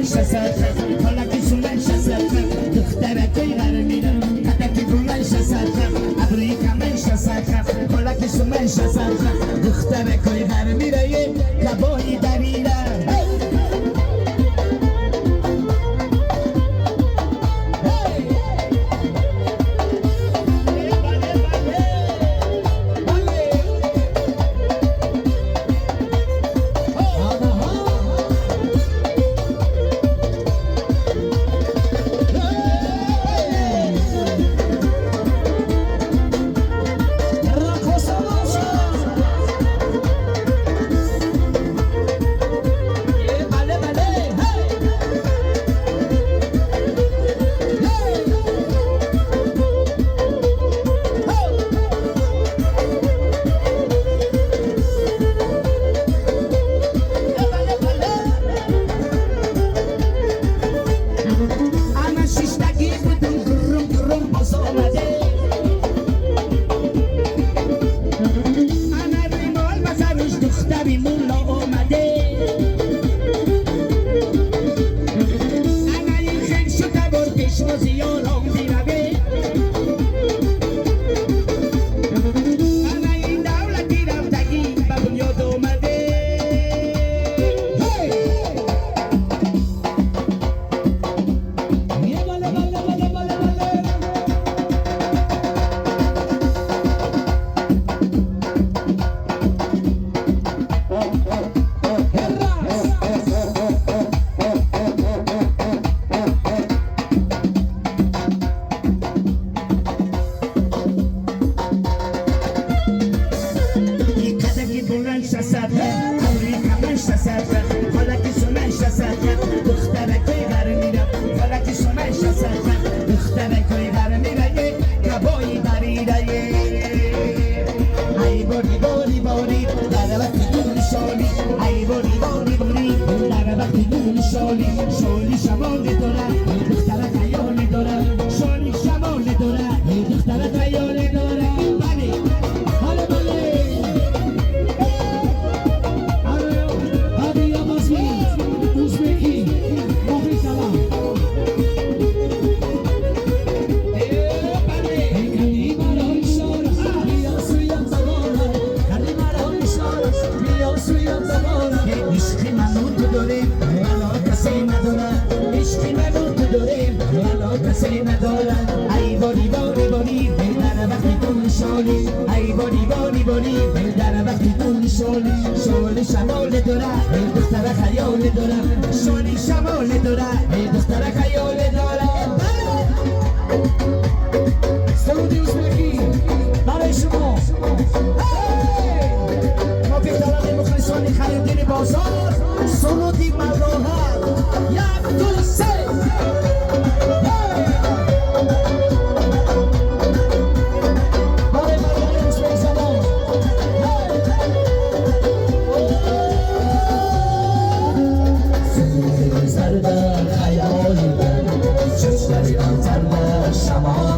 شسد حالا که سومن شسد دختره که غرمیرم کده که گومن شسد ابروی کمن شسد حالا که سومن شسد دختره که غرمیره کبایی دریره شولی شمال داره دختره خیال داره شولی شمال داره دختره خیال داره بله حالا بله هادی آمازی اوزبکی مخی سلام کلی مرای شارس بیا سویم زبانه کلی مرای شارس بیا سویم زبانه عشقی منو تو داریم کسی نداره عشقی منو تو داریم حالا کسی نداره ای باری باری باری بلدر وقتی تو نشالی ای باری باری باری بلدر وقتی تو نشالی شولی شمال داره دختر خیال داره شولی شمال داره دختر خیال داره سعودی اوزبکی برای شما ما که طلب مخلصان خریدین بازار سعودی مراحل یک دو سه خیال چشمری انتر شما